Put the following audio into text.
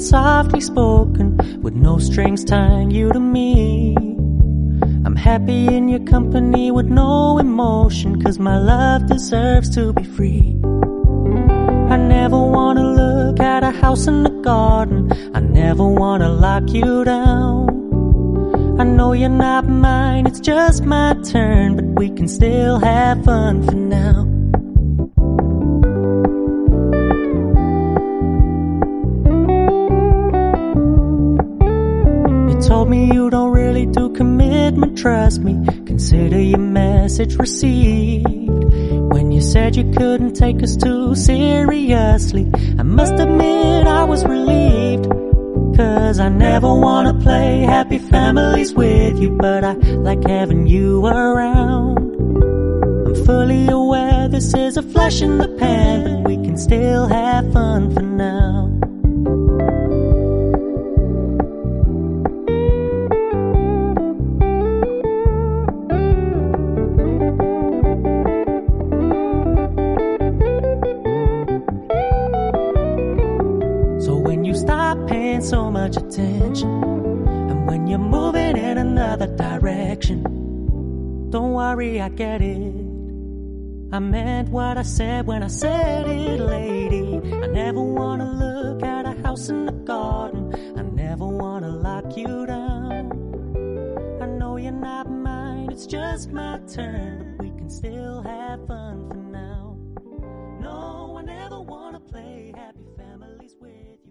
softly spoken, with no strings tying you to me. I'm happy in your company with no emotion, 'cause my love deserves to be free. I never wanna look at a house in the garden, I never wanna lock you down. I know you're not mine, it's just my turn, but we can still have fun for now. You told me you don't really do commitment, trust me, consider your message received. When you said you couldn't take us too seriously, I must admit I was relieved. 'Cause I never wanna play happy families with you, but I like having you around. I'm fully aware this is a flash in the pan, but we can still have fun for now. So much attention, and when you're moving in another direction, don't worry, I get it. I meant what I said when I said it, lady. I never wanna look at a house in the garden, I never wanna lock you down. I know you're not mine, it's just my turn, but we can still have fun for now. No, I never wanna play happy families with you.